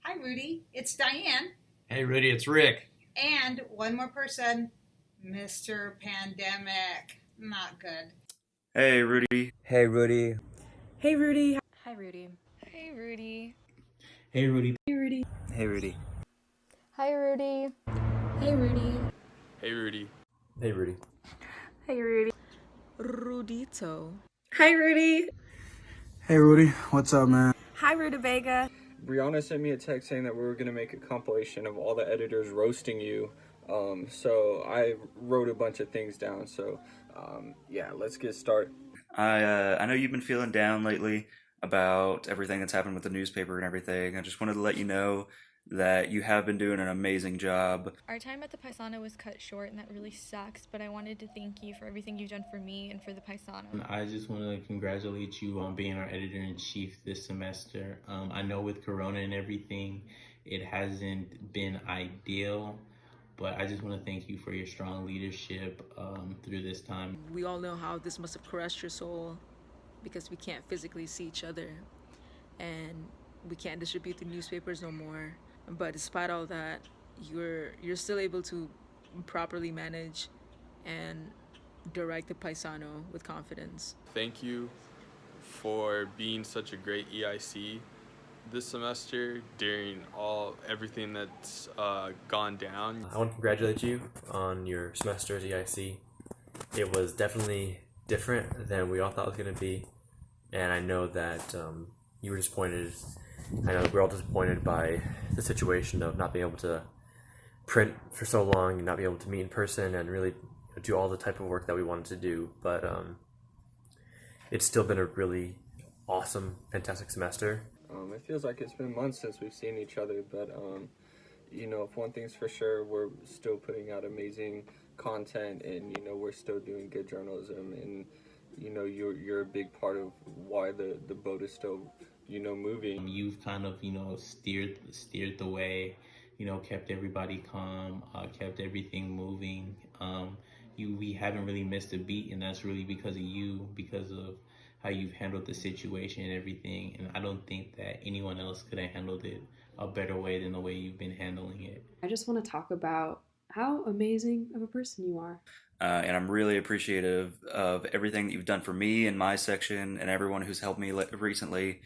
Hi, Rudy. It's Diane. Hey, Rudy, it's Rick. And one more person, Mr. Pandemic. Not good. Hey, Rudy. Hey, Rudy. Hey, Rudy. Hi, Rudy. Hey, Rudy. Hey, Rudy. Hey, Rudy. Hey, Rudy. Hi, Rudy. Hey, Rudy. Hey, Rudy. Hey, Rudy. Hey, Rudy. Rudito. Hi, Rudy. Hey Rudy, what's up, man? Hi, Rudy Vega. Brianna sent me a text saying that we were going to make a compilation of all the editors roasting you. So I wrote a bunch of things down. So yeah, let's get started. I know you've been feeling down lately about everything that's happened with the newspaper and everything. I just wanted to let you know that you have been doing an amazing job. Our time at the Paisano was cut short, and that really sucks, but I wanted to thank you for everything you've done for me and for the Paisano. I just want to congratulate you on being our editor-in-chief this semester. I know with Corona and everything, it hasn't been ideal, but I just want to thank you for your strong leadership through this time. We all know how this must have crushed your soul because we can't physically see each other and we can't distribute the newspapers no more. But despite all that, you're still able to properly manage and direct the Paisano with confidence. Thank you for being such a great EIC this semester during everything that's gone down. I want to congratulate you on your semester as EIC. It was definitely different than we all thought it was going to be, and I know that you were disappointed. I know we're all disappointed by the situation of not being able to print for so long and not be able to meet in person and really do all the type of work that we wanted to do, but it's still been a really awesome, fantastic semester. It feels like it's been months since we've seen each other, but if one thing's for sure, we're still putting out amazing content, and we're still doing good journalism, and you're a big part of why the boat is still moving. You've kind of steered the way, kept everybody calm, kept everything moving. We haven't really missed a beat, and that's really because of you, because of how you've handled the situation and everything. And I don't think that anyone else could have handled it a better way than the way you've been handling it. I just want to talk about how amazing of a person you are. And I'm really appreciative of everything that you've done for me and my section and everyone who's helped me recently.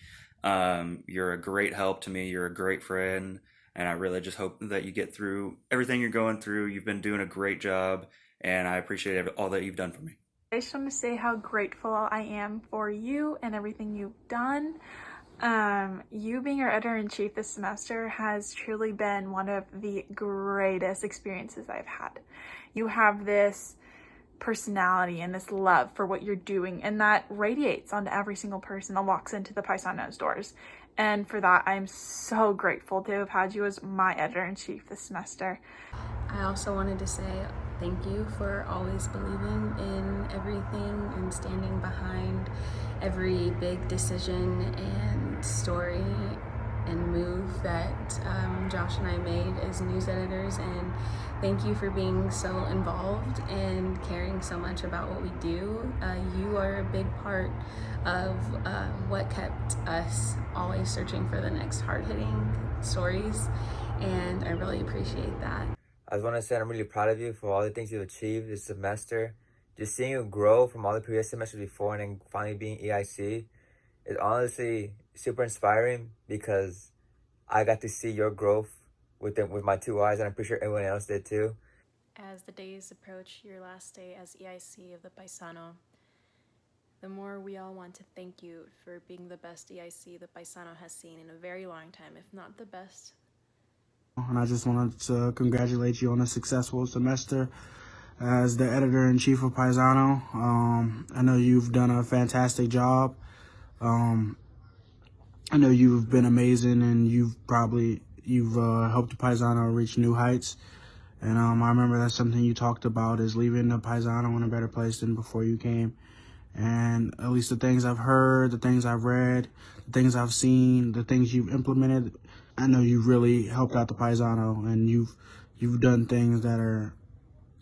You're a great help to me. You're a great friend. And I really just hope that you get through everything you're going through. You've been doing a great job, and I appreciate all that you've done for me. I just want to say how grateful I am for you and everything you've done. You being our editor-in-chief this semester has truly been one of the greatest experiences I've had. You have this personality and this love for what you're doing, and that radiates onto every single person that walks into the Paisano's doors. And for that, I'm so grateful to have had you as my editor-in-chief this semester. I also wanted to say thank you for always believing in everything and standing behind every big decision and story and move that Josh and I made as news editors, and thank you for being so involved and caring so much about what we do. You are a big part of what kept us always searching for the next hard-hitting stories, and I really appreciate that. I just want to say I'm really proud of you for all the things you've achieved this semester. Just seeing you grow from all the previous semesters before and then finally being EIC is honestly super inspiring, because I got to see your growth with my two eyes, and I'm pretty sure everyone else did too. As the days approach your last day as EIC of the Paisano, the more we all want to thank you for being the best EIC the Paisano has seen in a very long time, if not the best. And I just wanted to congratulate you on a successful semester as the editor-in-chief of Paisano. I know you've done a fantastic job. I know you've been amazing, and you've helped the Paisano reach new heights. And I remember that's something you talked about, is leaving the Paisano in a better place than before you came. And at least the things I've heard, the things I've read, the things I've seen, the things you've implemented, I know you've really helped out the Paisano, and you've done things that are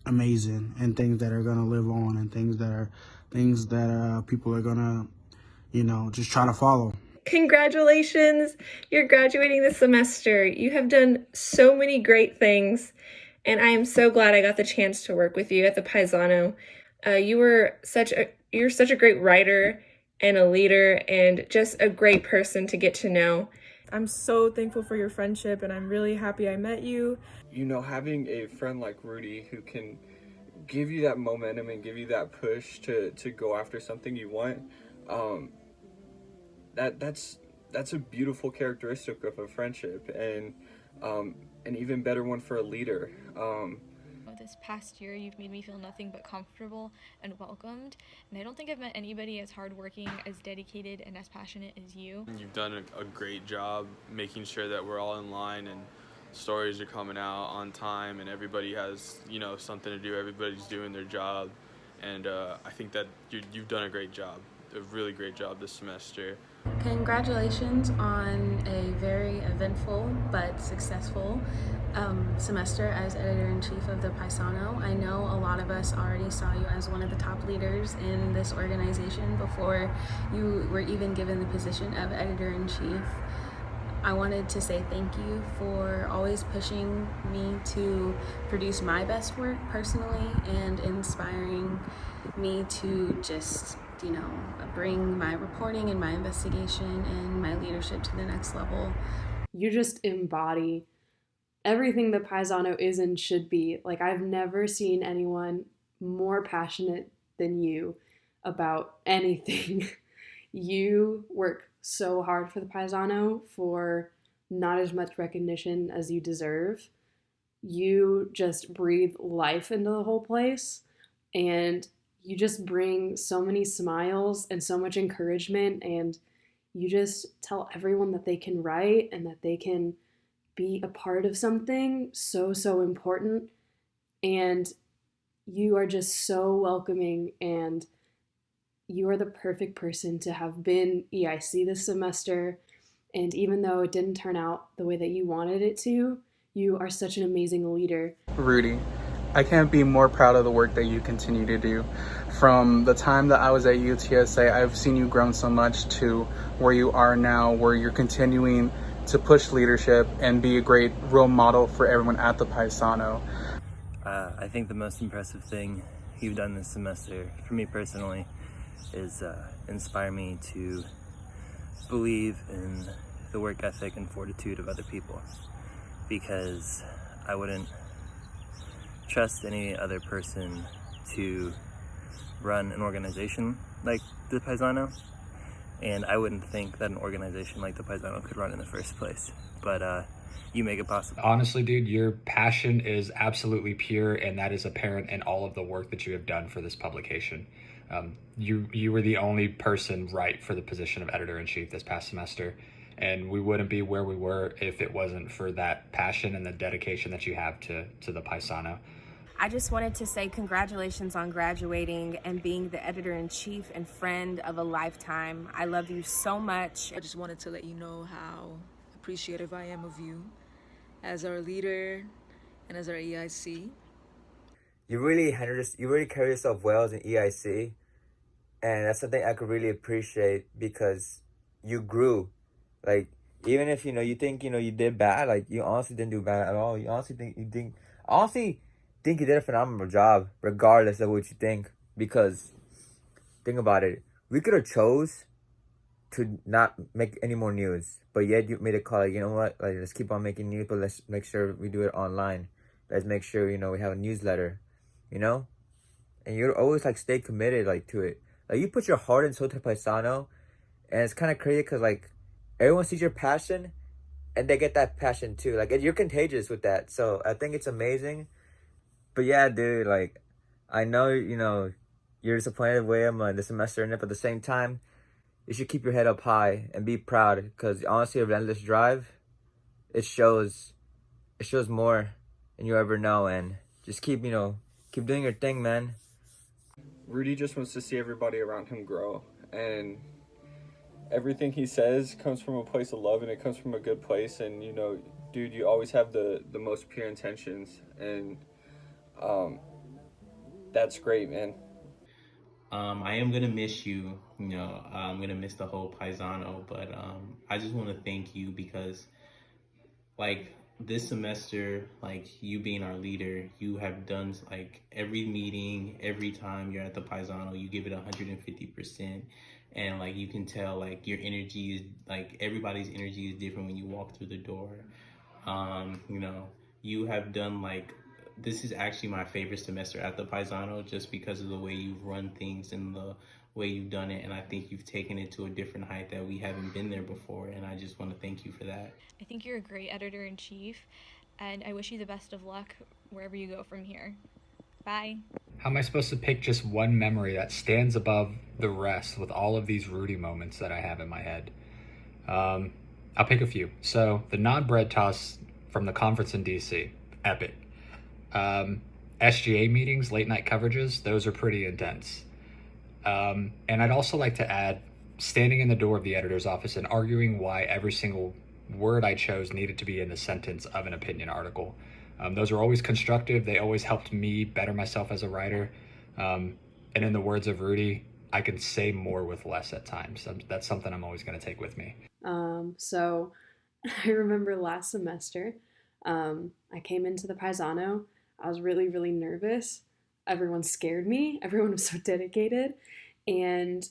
amazing, and things that are gonna live on, and things that people are gonna, just try to follow. Congratulations! You're graduating this semester. You have done so many great things, and I am so glad I got the chance to work with you at the Paisano. You're such a great writer and a leader and just a great person to get to know. I'm so thankful for your friendship, and I'm really happy I met you. You know, having a friend like Rudy who can give you that momentum and give you that push to go after something you want, that's a beautiful characteristic of a friendship, and an even better one for a leader. This past year, you've made me feel nothing but comfortable and welcomed, and I don't think I've met anybody as hardworking, as dedicated, and as passionate as you. You've done a great job making sure that we're all in line and stories are coming out on time and everybody has, something to do. Everybody's doing their job, and I think that you've done a great job, a really great job this semester. Congratulations on a very eventful but successful semester as editor-in-chief of the Paisano. I know a lot of us already saw you as one of the top leaders in this organization before you were even given the position of editor-in-chief. I wanted to say thank you for always pushing me to produce my best work personally and inspiring me to just bring my reporting and my investigation and my leadership to the next level. You just embody everything the Paisano is and should be. Like, I've never seen anyone more passionate than you about anything. You work so hard for the Paisano for not as much recognition as you deserve. You just breathe life into the whole place, and you just bring so many smiles and so much encouragement, and you just tell everyone that they can write and that they can be a part of something so important, and you are just so welcoming, and you are the perfect person to have been EIC this semester. And even though it didn't turn out the way that you wanted it to, you are such an amazing leader. Rudy, I can't be more proud of the work that you continue to do. From the time that I was at UTSA, I've seen you grown so much to where you are now, where you're continuing to push leadership and be a great role model for everyone at the Paisano. I think the most impressive thing you've done this semester, for me personally, is inspire me to believe in the work ethic and fortitude of other people, because I wouldn't trust any other person to run an organization like the Paisano, and I wouldn't think that an organization like the Paisano could run in the first place, but you make it possible. Honestly, dude, your passion is absolutely pure, and that is apparent in all of the work that you have done for this publication. You were the only person right for the position of editor-in-chief this past semester, and we wouldn't be where we were if it wasn't for that passion and the dedication that you have to the Paisano. I just wanted to say congratulations on graduating and being the editor-in-chief and friend of a lifetime. I love you so much. I just wanted to let you know how appreciative I am of you as our leader and as our EIC. You really carry yourself well as an EIC, and that's something I could really appreciate, because you grew. Like, even if you think you did bad, like, you honestly didn't do bad at all. You honestly think you did a phenomenal job, regardless of what you think. Because think about it, we could have chose to not make any more news, but yet you made a call, like, you know what, like, let's keep on making news, but let's make sure we do it online. Let's make sure we have a newsletter, and you always like stay committed like to it. Like, you put your heart and soul to Paisano, and it's kind of crazy because like everyone sees your passion and they get that passion too. Like, you're contagious with that, so I think it's amazing. But yeah, dude, like, I know you're disappointed with him the semester in it, but at the same time, you should keep your head up high and be proud, because honestly, a relentless drive, it shows more than you ever know, and just keep doing your thing, man. Rudy just wants to see everybody around him grow, and everything he says comes from a place of love, and it comes from a good place. And dude, you always have the most pure intentions, and that's great, man. I am gonna miss you. I'm gonna miss the whole Paisano, but I just want to thank you because, like, this semester, like, you being our leader, you have done, like, every meeting, every time you're at the Paisano, you give it 150%. And, like, you can tell, like, your energy is, like, everybody's energy is different when you walk through the door. You know, you have done, like, this is actually my favorite semester at the Paisano just because of the way you've run things and the way you've done it. And I think you've taken it to a different height that we haven't been there before. And I just want to thank you for that. I think you're a great editor-in-chief, and I wish you the best of luck wherever you go from here. Bye. How am I supposed to pick just one memory that stands above the rest with all of these Rudy moments that I have in my head? I'll pick a few. So the non-bread toss from the conference in DC, epic. SGA meetings, late night coverages, those are pretty intense. And I'd also like to add standing in the door of the editor's office and arguing why every single word I chose needed to be in the sentence of an opinion article. Those are always constructive. They always helped me better myself as a writer. And in the words of Rudy, I can say more with less at times. That's something I'm always going to take with me. So I remember last semester, I came into the Paisano. I was really, really nervous. Everyone scared me. Everyone was so dedicated. And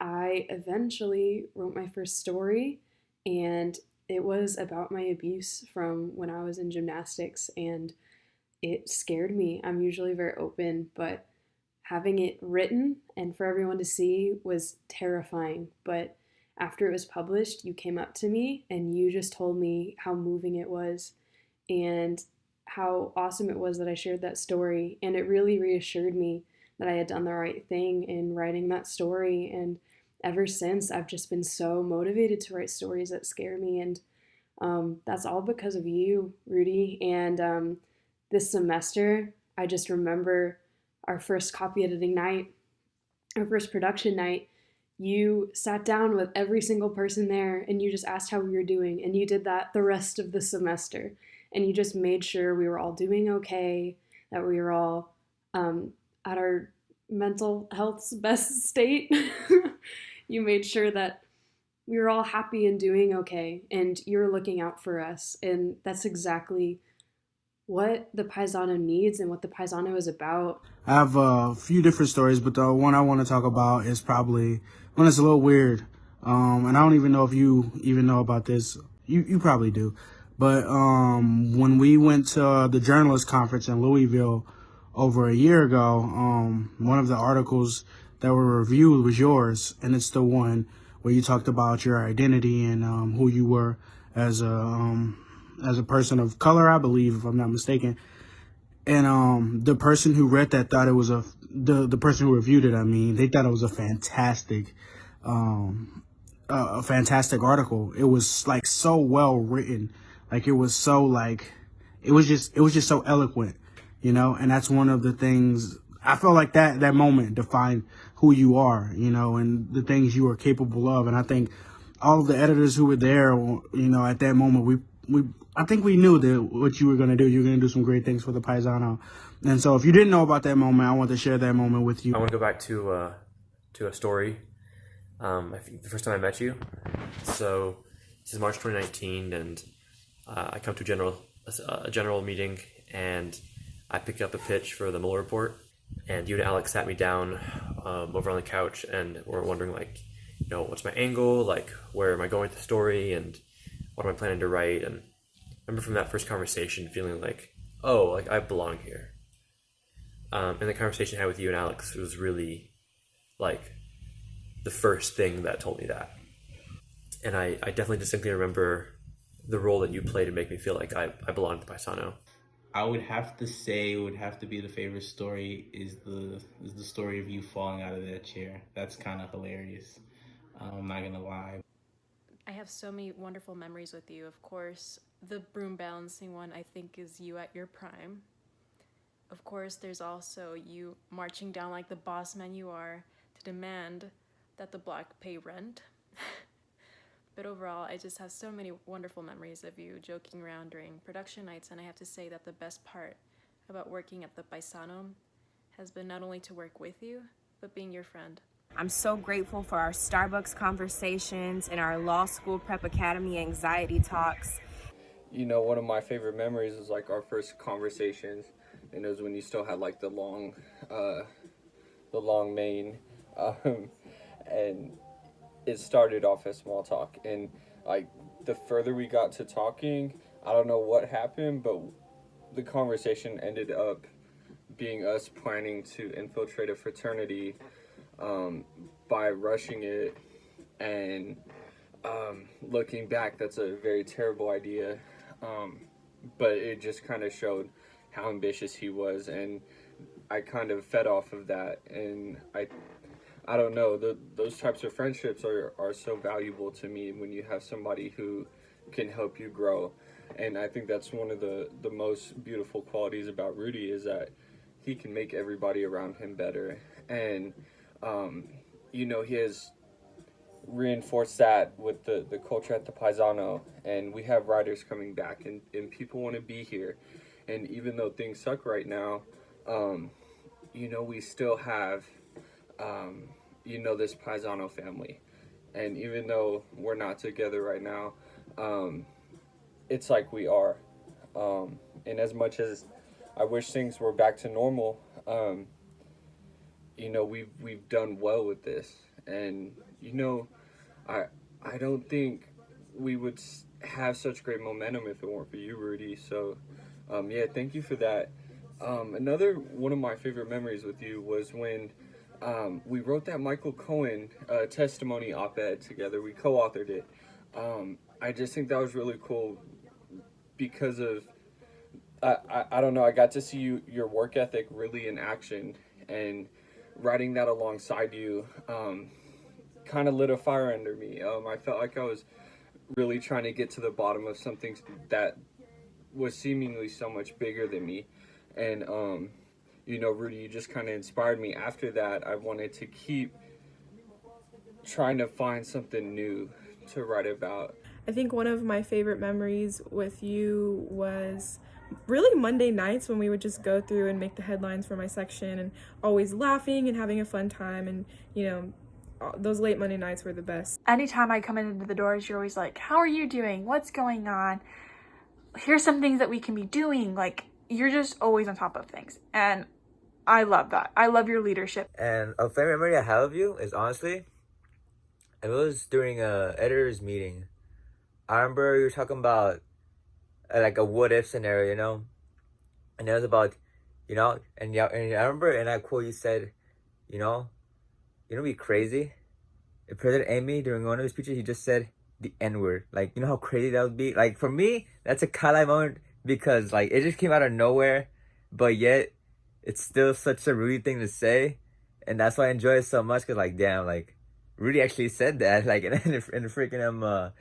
I eventually wrote my first story, and it was about my abuse from when I was in gymnastics, and it scared me. I'm usually very open, but having it written and for everyone to see was terrifying. But after it was published, you came up to me and you just told me how moving it was and how awesome it was that I shared that story. And it really reassured me that I had done the right thing in writing that story. And ever since, I've just been so motivated to write stories that scare me. And that's all because of you, Rudy. And this semester, I just remember our first copy editing night, our first production night. You sat down with every single person there and you just asked how we were doing. And you did that the rest of the semester. And you just made sure we were all doing okay, that we were all at our mental health's best state. You made sure that we were all happy and doing okay, and you were looking out for us. And that's exactly what the Paisano needs and what the Paisano is about. I have a few different stories, but the one I want to talk about is probably one that's a little weird. And I don't even know if you even know about this. You probably do. But when we went to the journalist conference in Louisville over a year ago, one of the articles that were reviewed was yours, and it's the one where you talked about your identity and who you were as a person of color, I believe, if I'm not mistaken. And the person who read that thought it was the person who reviewed it, I mean, they thought it was a fantastic article. It was like so well written. Like it was so like it was just so eloquent, you know, and that's one of the things I felt like that moment defined who you are, you know, and the things you are capable of. And I think all of the editors who were there, you know, at that moment, I think we knew that what you were going to do. You were going to do some great things for the Paisano. And so if you didn't know about that moment, I want to share that moment with you. I want to go back to a story. I think the first time I met you. So this is March 2019, and I come to a general meeting, and I picked up a pitch for the Mueller report. And you and Alex sat me down over on the couch, and were wondering, like, you know, what's my angle, like, where am I going with the story, and what am I planning to write. And I remember from that first conversation feeling like, oh, like I belong here. And the conversation I had with you and Alex was really like the first thing that told me that. And I definitely distinctly remember the role that you played to make me feel like I belong to Paisano. I would have to say it would have to be the favorite story is the story of you falling out of that chair. That's kind of hilarious. I'm not gonna lie. I have so many wonderful memories with you. Of course, the broom balancing one I think is you at your prime. Of course, there's also you marching down like the boss man you are to demand that the block pay rent. But overall, I just have so many wonderful memories of you joking around during production nights, and I have to say that the best part about working at the Paisano has been not only to work with you, but being your friend. I'm so grateful for our Starbucks conversations and our law school prep academy anxiety talks. You know, one of my favorite memories is like our first conversations, and it was when you still had like the long mane, and it started off as small talk, and like the further we got to talking, I don't know what happened, but the conversation ended up being us planning to infiltrate a fraternity by rushing it, and looking back, that's a very terrible idea, but it just kind of showed how ambitious he was, and I kind of fed off of that, and I don't know, those types of friendships are so valuable to me when you have somebody who can help you grow. And I think that's one of the most beautiful qualities about Rudy, is that he can make everybody around him better. And, you know, he has reinforced that with the culture at the Paisano. And we have riders coming back, and people want to be here. And even though things suck right now, you know, we still have, you know, this Paisano family. And even though we're not together right now, it's like we are. And as much as I wish things were back to normal, you know, we've done well with this. And, you know, I don't think we would have such great momentum if it weren't for you, Rudy. So, yeah, thank you for that. Another one of my favorite memories with you was when we wrote that Michael Cohen testimony op-ed together. We co-authored it. I just think that was really cool because of, I don't know, I got to see your work ethic really in action, and writing that alongside you kind of lit a fire under me. I felt like I was really trying to get to the bottom of something that was seemingly so much bigger than me. And, you know, Rudy, you just kind of inspired me. After that, I wanted to keep trying to find something new to write about. I think one of my favorite memories with you was really Monday nights when we would just go through and make the headlines for my section, and always laughing and having a fun time. And, you know, those late Monday nights were the best. Anytime I come into the doors, you're always like, how are you doing? What's going on? Here's some things that we can be doing. Like, you're just always on top of things. And I love that. I love your leadership. And a favorite memory I have of you is, honestly, it was during a editor's meeting. I remember you were talking about like a what if scenario, you know, and it was about, you know, and yeah, and I remember in that quote you said, you know, it'd be crazy if President Amy, during one of his speeches, he just said the N-word. Like, you know how crazy that would be? Like, for me, that's a highlight moment, because like it just came out of nowhere, but yet it's still such a Rudy thing to say, and that's why I enjoy it so much. Cause like, damn, like Rudy actually said that, like in the freaking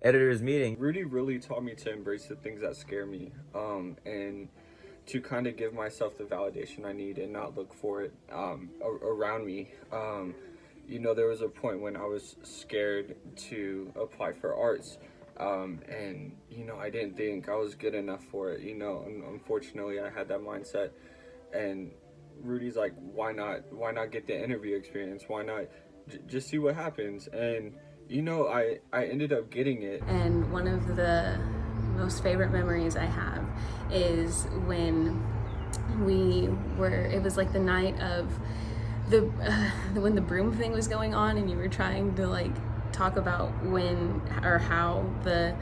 editor's meeting. Rudy really taught me to embrace the things that scare me, and to kind of give myself the validation I need and not look for it around me. You know, there was a point when I was scared to apply for arts, and, you know, I didn't think I was good enough for it, you know, and unfortunately I had that mindset. And Rudy's like, why not get the interview experience? Why not just see what happens? And, you know, I ended up getting it. And one of the most favorite memories I have is when it was like the night of when the broom thing was going on, and you were trying to like talk about when or how the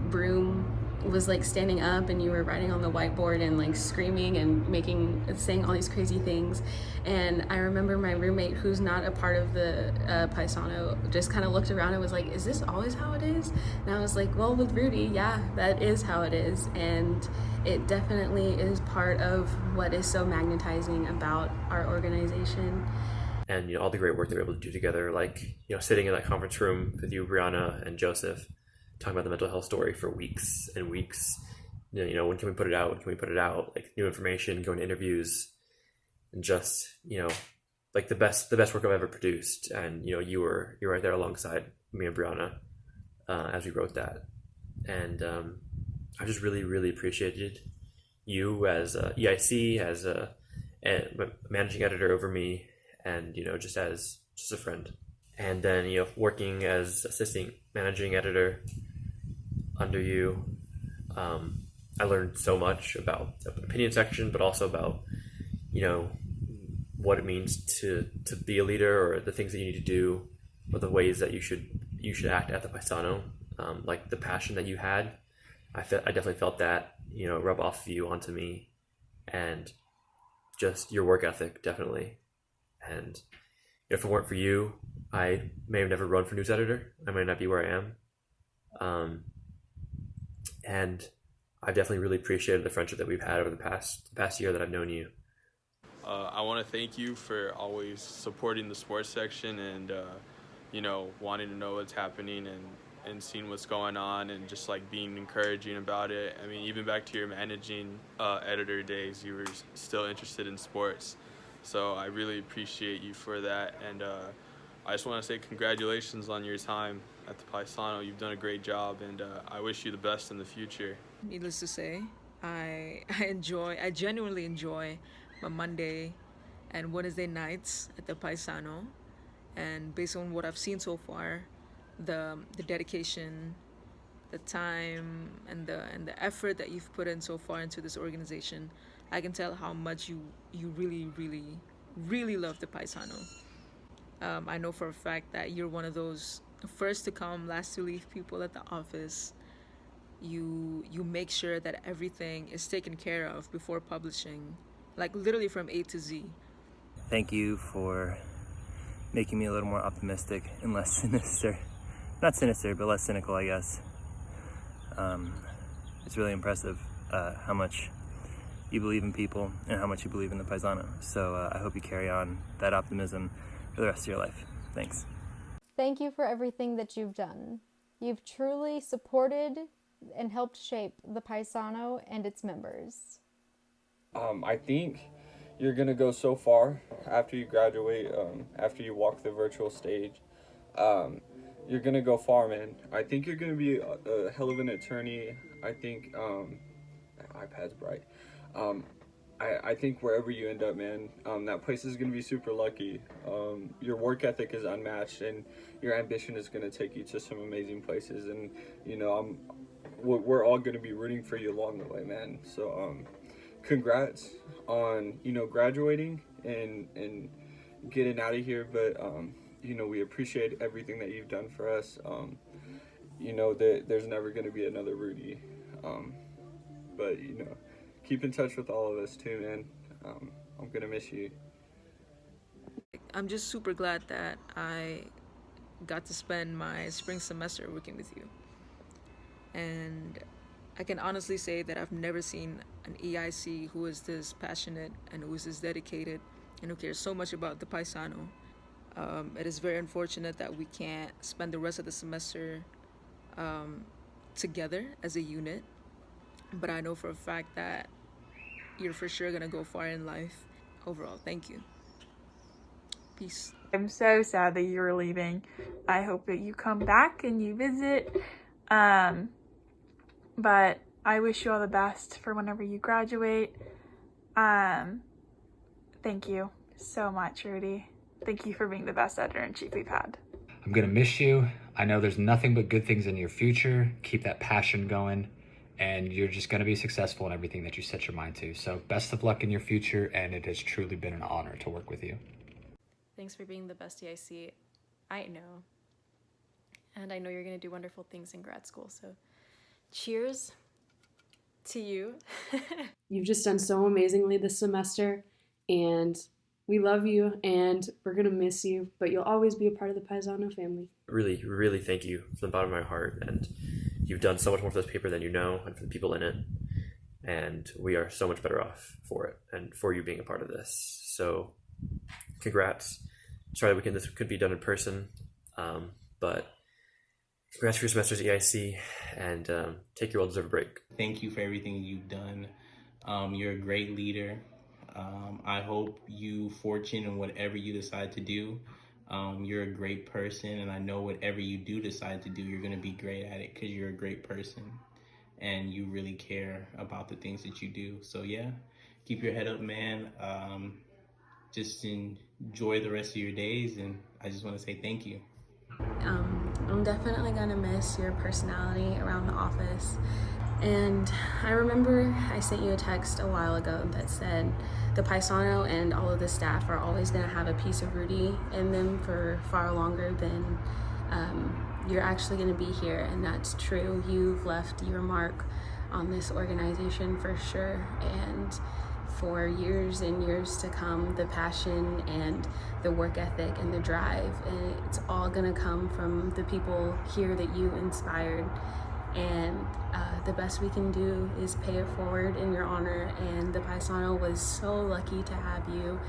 broom was like standing up, and you were writing on the whiteboard and like screaming and saying all these crazy things. And I remember my roommate, who's not a part of the Paisano, just kind of looked around and was like, is this always how it is? And I was like, well, with Rudy, yeah, that is how it is. And it definitely is part of what is so magnetizing about our organization. And, you know, all the great work that we're able to do together, like, you know, sitting in that conference room with you, Brianna, and Joseph, talking about the mental health story for weeks and weeks. You know, when can we put it out? When can we put it out? Like, new information, going to interviews, and just, you know, like the best work I've ever produced. And, you know, you were right there alongside me and Brianna as we wrote that. And I just really, really appreciated you as a EIC, managing editor over me, and just as just a friend. And then working as assistant managing editor under you, I learned so much about the opinion section, but also about what it means to be a leader, or the things that you need to do, or the ways that you should act at the Paisano. Like the passion that you had, I definitely felt that rub off of you onto me, and just your work ethic, definitely. And if it weren't for you, I may have never run for news editor. I might not be where I am. And I've definitely really appreciated the friendship that we've had over the past year that I've known you. I want to thank you for always supporting the sports section and, wanting to know what's happening and seeing what's going on, and just like being encouraging about it. I mean, even back to your managing editor days, you were still interested in sports. So I really appreciate you for that. And I just want to say congratulations on your time at the Paisano. You've done a great job, and I wish you the best in the future. Needless to say, I genuinely enjoy my Monday and Wednesday nights at the Paisano, and based on what I've seen so far, the dedication, the time, and the effort that you've put in so far into this organization, I can tell how much you really love the Paisano. I know for a fact that you're one of those first to come, last to leave people at the office. You make sure that everything is taken care of before publishing, like literally from A to Z. Thank you for making me a little more optimistic and less sinister. Not sinister, but less cynical, I guess. It's really impressive how much you believe in people and how much you believe in the Paisano. So I hope you carry on that optimism for the rest of your life. Thanks. Thank you for everything that you've done. You've truly supported and helped shape the Paisano and its members. I think you're gonna go so far after you graduate, after you walk the virtual stage. You're gonna go far, man. I think you're gonna be a hell of an attorney. I think iPad's bright. I think wherever you end up, man, that place is gonna be super lucky. Your work ethic is unmatched, and your ambition is gonna take you to some amazing places. And we're all gonna be rooting for you along the way, man. So congrats on graduating and getting out of here. But we appreciate everything that you've done for us. There's never gonna be another Rudy. But keep in touch with all of us too, man. I'm gonna miss you. I'm just super glad that I got to spend my spring semester working with you. And I can honestly say that I've never seen an EIC who is this passionate and who is this dedicated and who cares so much about the Paisano. It is very unfortunate that we can't spend the rest of the semester together as a unit, but I know for a fact that you're for sure gonna go far in life. Overall, thank you. Peace. I'm so sad that you're leaving. I hope that you come back and you visit. But I wish you all the best for whenever you graduate. Thank you so much, Rudy. Thank you for being the best editor-in-chief we've had. I'm going to miss you. I know there's nothing but good things in your future. Keep that passion going, and you're just going to be successful in everything that you set your mind to. So best of luck in your future, and it has truly been an honor to work with you. Thanks for being the best EIC I know. And I know you're going to do wonderful things in grad school. So cheers to you. You've just done so amazingly this semester, and we love you, and we're going to miss you, but you'll always be a part of the Paisano family. Really, really thank you from the bottom of my heart. And you've done so much more for this paper than you know, and for the people in it. And we are so much better off for it and for you being a part of this. So congrats. Sorry that this could be done in person, but congrats for your semester's EIC, and take your well-deserved break. Thank you for everything you've done. You're a great leader. I hope you fortune in whatever you decide to do. You're a great person, and I know whatever you do decide to do, you're going to be great at it because you're a great person and you really care about the things that you do. So yeah, keep your head up, man. Just enjoy the rest of your days, and I just want to say thank you. I'm definitely gonna miss your personality around the office. And I remember I sent you a text a while ago that said the Paisano and all of the staff are always gonna have a piece of Rudy in them for far longer than you're actually gonna be here, and that's true. You've left your mark on this organization for sure, and for years and years to come, the passion and the work ethic and the drive, and it's all gonna come from the people here that you inspired. And the best we can do is pay it forward in your honor. And the Paisano was so lucky to have you,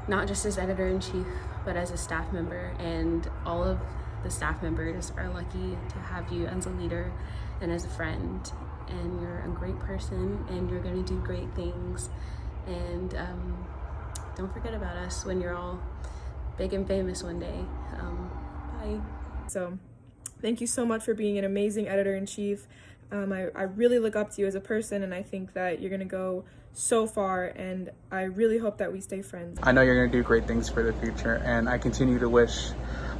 not just as editor-in-chief, but as a staff member. And all of the staff members are lucky to have you as a leader and as a friend. And you're a great person, and you're gonna do great things. And don't forget about us when you're all big and famous one day. Bye. So thank you so much for being an amazing editor-in-chief. I really look up to you as a person, and I think that you're gonna go so far, and I really hope that we stay friends. I know you're going to do great things for the future, and I continue to wish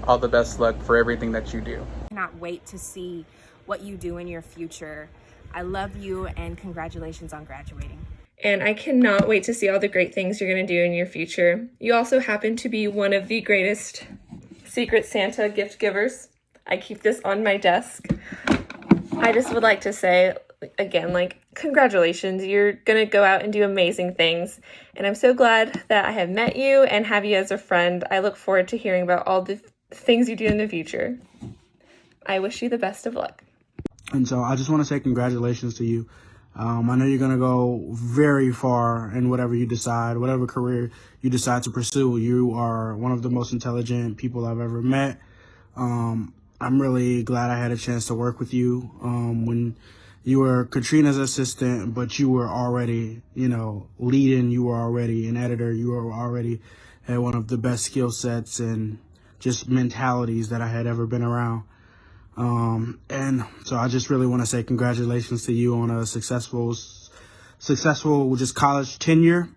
all the best luck for everything that you do. I cannot wait to see what you do in your future. I love you, and congratulations on graduating. And I cannot wait to see all the great things you're going to do in your future. You also happen to be one of the greatest Secret Santa gift givers. I keep this on my desk. I just would like to say, again, like, congratulations. You're going to go out and do amazing things. And I'm so glad that I have met you and have you as a friend. I look forward to hearing about all the things you do in the future. I wish you the best of luck. And so I just want to say congratulations to you. I know you're going to go very far in whatever you decide, whatever career you decide to pursue. You are one of the most intelligent people I've ever met. I'm really glad I had a chance to work with you when you were Katrina's assistant, but you were already, leading. You were already an editor. You were already had one of the best skill sets and just mentalities that I had ever been around. And so I just really want to say congratulations to you on a successful just college tenure.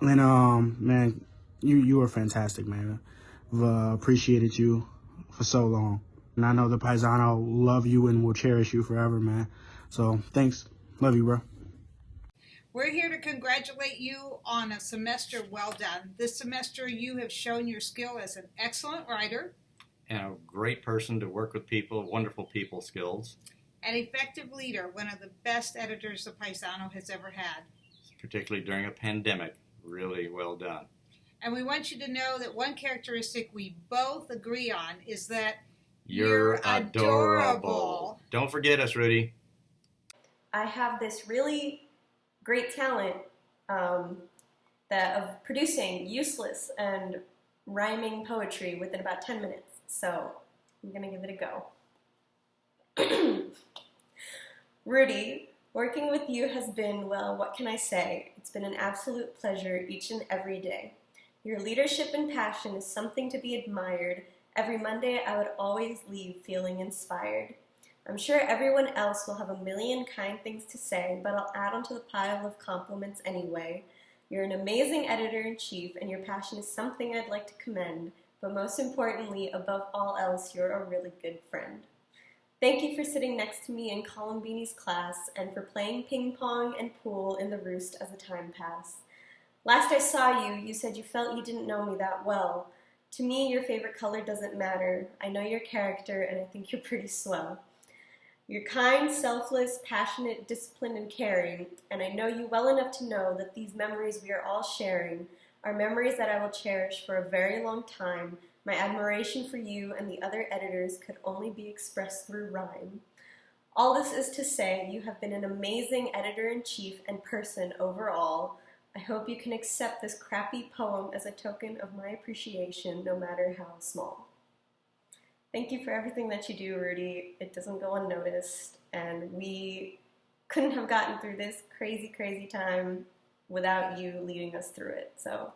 And, man, you were fantastic, man. I've appreciated you for so long. And I know the Paisano love you and will cherish you forever, man. So thanks. Love you, bro. We're here to congratulate you on a semester well done. This semester you have shown your skill as an excellent writer, and a great person to work with people, wonderful people skills. An effective leader, one of the best editors the Paisano has ever had. Particularly during a pandemic, really well done. And we want you to know that one characteristic we both agree on is that you're adorable. Don't forget us, Rudy. I have this really great talent of producing useless and rhyming poetry within about 10 minutes. So I'm going to give it a go. Rudy, working with you has been, well, what can I say? It's been an absolute pleasure each and every day. Your leadership and passion is something to be admired. Every Monday I would always leave feeling inspired. I'm sure everyone else will have a million kind things to say, but I'll add onto the pile of compliments anyway. You're an amazing editor-in-chief, and your passion is something I'd like to commend. But most importantly, above all else, you're a really good friend. Thank you for sitting next to me in Columbini's class and for playing ping pong and pool in the roost as the time passed. Last I saw you, you said you felt you didn't know me that well. To me, your favorite color doesn't matter. I know your character, and I think you're pretty swell. You're kind, selfless, passionate, disciplined, and caring, and I know you well enough to know that these memories we are all sharing are memories that I will cherish for a very long time. My admiration for you and the other editors could only be expressed through rhyme. All this is to say, you have been an amazing editor-in-chief and person overall. I hope you can accept this crappy poem as a token of my appreciation, no matter how small. Thank you for everything that you do, Rudy. It doesn't go unnoticed, and we couldn't have gotten through this crazy, crazy time without you leading us through it. So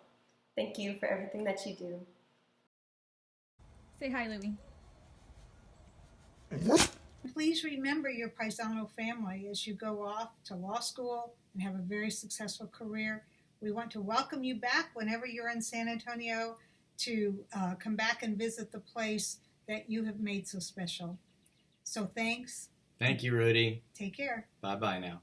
thank you for everything that you do. Say hi, Louie. Please remember your Paisano family as you go off to law school and have a very successful career. We want to welcome you back whenever you're in San Antonio to come back and visit the place that you have made so special. So thanks. Thank you, Rudy. Take care. Bye-bye now.